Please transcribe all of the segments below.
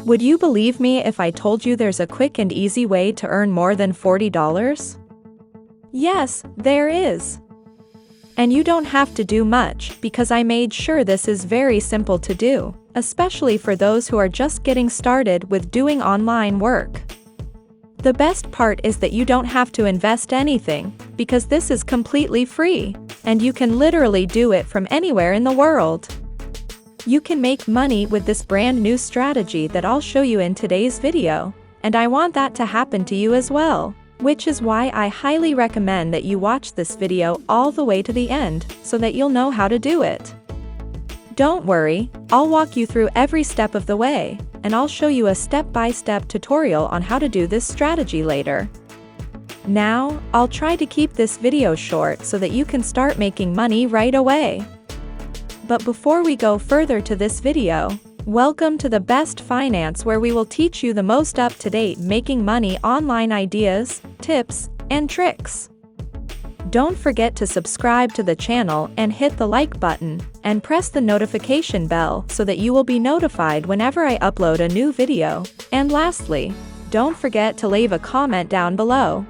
Would you believe me if I told you there's a quick and easy way to earn more than $40? Yes, there is. And you don't have to do much because I made sure this is very simple to do, especially for those who are just getting started with doing online work. The best part is that you don't have to invest anything, because this is completely free, and you can literally do it from anywhere in the world. You can make money with this brand new strategy that I'll show you in today's video, and I want that to happen to you as well, which is why I highly recommend that you watch this video all the way to the end, so that you'll know how to do it. Don't worry, I'll walk you through every step of the way, and I'll show you a step-by-step tutorial on how to do this strategy later. Now, I'll try to keep this video short so that you can start making money right away. But before we go further to this video, welcome to the Best Finance, where we will teach you the most up-to-date making money online ideas, tips, and tricks. Don't forget to subscribe to the channel and hit the like button, and press the notification bell so that you will be notified whenever I upload a new video. And lastly, don't forget to leave a comment down below.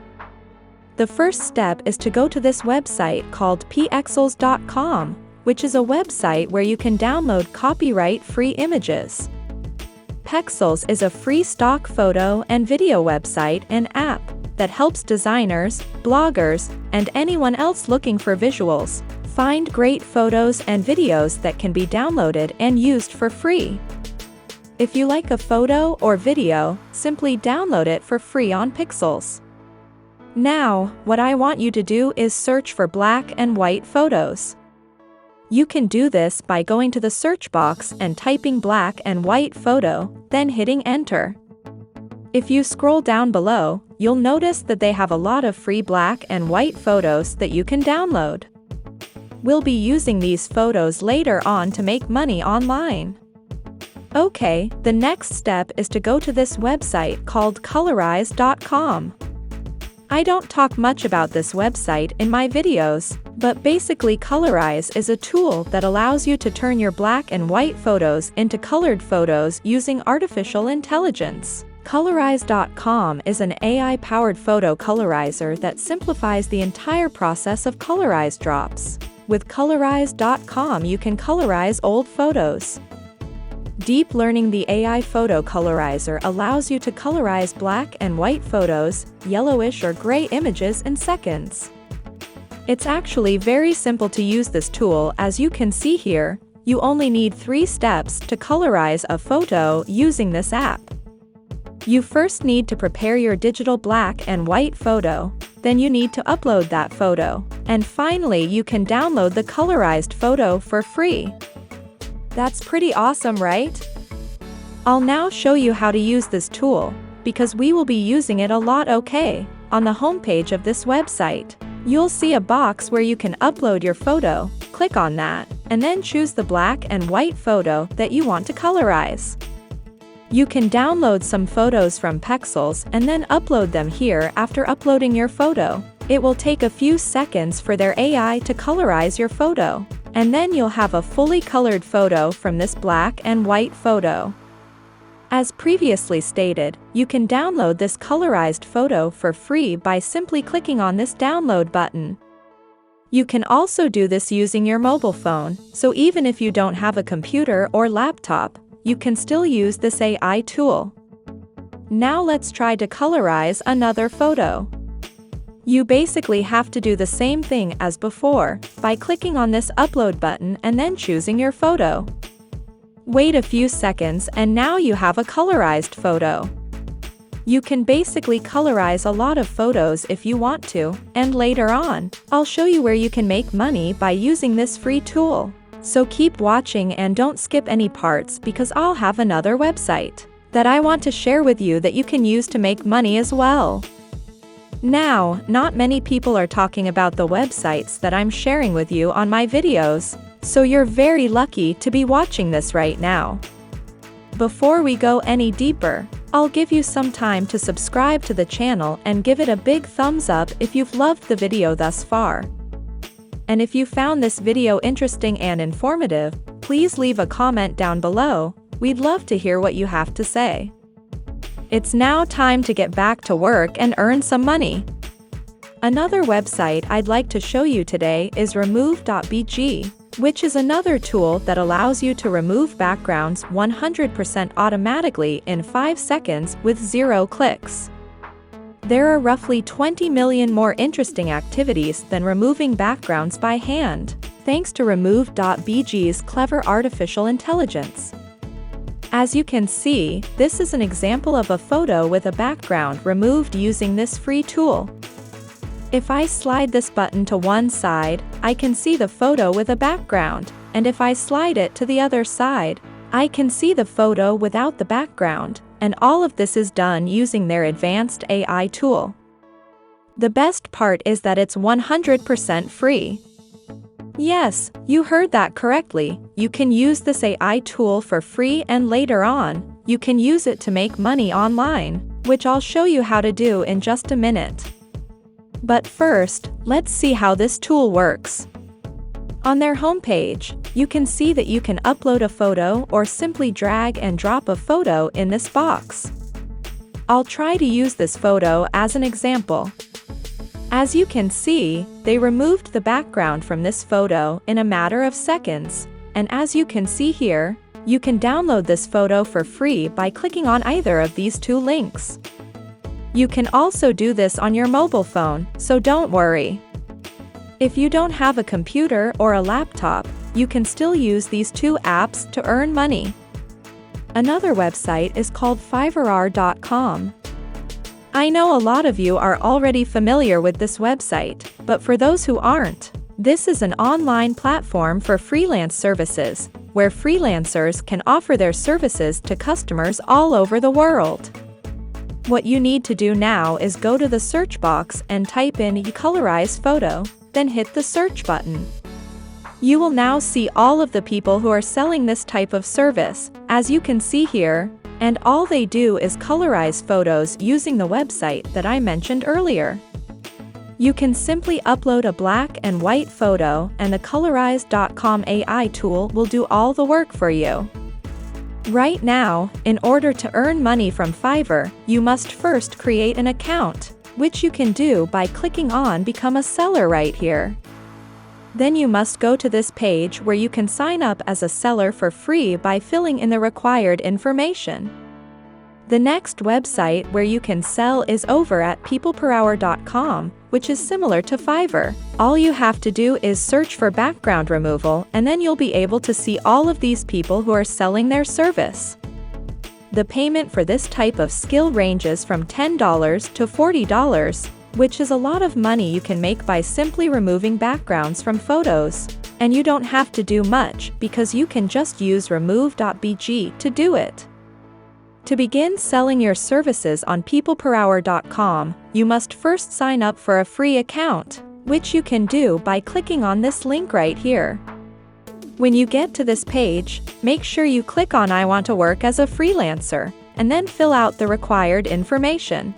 The first step is to go to this website called Pexels.com, which is a website where you can download copyright-free images. Pexels is a free stock photo and video website and app that helps designers, bloggers, and anyone else looking for visuals find great photos and videos that can be downloaded and used for free. If you like a photo or video, simply download it for free on Pexels. Now, what I want you to do is search for black and white photos. You can do this by going to the search box and typing black and white photo, then hitting enter. If you scroll down below, you'll notice that they have a lot of free black and white photos that you can download. We'll be using these photos later on to make money online. Okay, the next step is to go to this website called Colorizing.com. I don't talk much about this website in my videos, but basically Colorize is a tool that allows you to turn your black and white photos into colored photos using artificial intelligence. Colorizing.com is an AI-powered photo colorizer that simplifies the entire process of colorize drops. With Colorizing.com you can colorize old photos. Deep Learning, the AI photo colorizer, allows you to colorize black and white photos, yellowish or gray images in seconds. It's actually very simple to use this tool. As you can see here, you only need 3 steps to colorize a photo using this app. You first need to prepare your digital black and white photo, then you need to upload that photo, and finally you can download the colorized photo for free. That's pretty awesome, right? I'll now show you how to use this tool, because we will be using it a lot. Okay, on the homepage of this website, you'll see a box where you can upload your photo. Click on that, and then choose the black and white photo that you want to colorize. You can download some photos from Pexels and then upload them here. After uploading your photo, it will take a few seconds for their AI to colorize your photo, and then you'll have a fully colored photo from this black and white photo. As previously stated, you can download this colorized photo for free by simply clicking on this download button. You can also do this using your mobile phone, so even if you don't have a computer or laptop, you can still use this AI tool. Now let's try to colorize another photo. You basically have to do the same thing as before, by clicking on this upload button and then choosing your photo. Wait a few seconds and now you have a colorized photo. You can basically colorize a lot of photos if you want to, and later on, I'll show you where you can make money by using this free tool. So keep watching and don't skip any parts, because I'll have another website that I want to share with you that you can use to make money as well. Now, not many people are talking about the websites that I'm sharing with you on my videos, so you're very lucky to be watching this right now. Before we go any deeper, I'll give you some time to subscribe to the channel and give it a big thumbs up if you've loved the video thus far. And if you found this video interesting and informative, please leave a comment down below, We'd love to hear what you have to say. It's now time to get back to work and earn some money. Another website I'd like to show you today is remove.bg, which is another tool that allows you to remove backgrounds 100% automatically in 5 seconds with 0 clicks. There are roughly 20 million more interesting activities than removing backgrounds by hand, thanks to remove.bg's clever artificial intelligence. As you can see, this is an example of a photo with a background removed using this free tool. If I slide this button to one side, I can see the photo with a background, and if I slide it to the other side, I can see the photo without the background, and all of this is done using their advanced AI tool. The best part is that it's 100% free. Yes, you heard that correctly. You can use this AI tool for free, and later on, you can use it to make money online, which I'll show you how to do in just a minute. But first, let's see how this tool works. On their homepage, you can see that you can upload a photo or simply drag and drop a photo in this box. I'll try to use this photo as an example. As you can see, they removed the background from this photo in a matter of seconds, and as you can see here, you can download this photo for free by clicking on either of these two links. You can also do this on your mobile phone, so don't worry. If you don't have a computer or a laptop, you can still use these two apps to earn money. Another website is called Fiverr.com. I know a lot of you are already familiar with this website, but for those who aren't, this is an online platform for freelance services, where freelancers can offer their services to customers all over the world. What you need to do now is go to the search box and type in Colorize photo, then hit the search button. You will now see all of the people who are selling this type of service, as you can see here, and all they do is colorize photos using the website that I mentioned earlier. You can simply upload a black and white photo, and the Colorized.com AI tool will do all the work for you. Right now, in order to earn money from Fiverr, you must first create an account, which you can do by clicking on Become a Seller right here. Then you must go to this page where you can sign up as a seller for free by filling in the required information. The next website where you can sell is over at peopleperhour.com, which is similar to Fiverr. All you have to do is search for background removal, and then you'll be able to see all of these people who are selling their service. The payment for this type of skill ranges from $10 to $40, which is a lot of money you can make by simply removing backgrounds from photos. And you don't have to do much because you can just use remove.bg to do it. To begin selling your services on peopleperhour.com, you must first sign up for a free account, which you can do by clicking on this link right here. When you get to this page, make sure you click on I want to work as a freelancer, and then fill out the required information.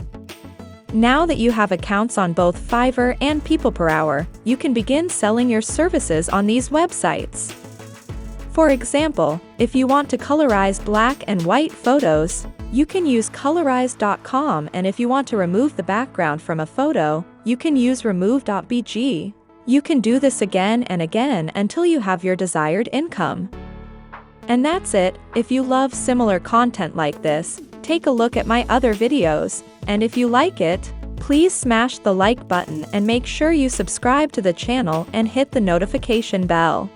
Now that you have accounts on both Fiverr and PeoplePerHour, you can begin selling your services on these websites. For example, if you want to colorize black and white photos, you can use Colorized.com, and if you want to remove the background from a photo, you can use remove.bg. You can do this again and again until you have your desired income. And that's it. If you love similar content like this, take a look at my other videos, and if you like it, please smash the like button and make sure you subscribe to the channel and hit the notification bell.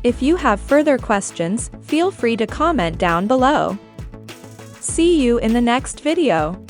If you have further questions, feel free to comment down below. See you in the next video.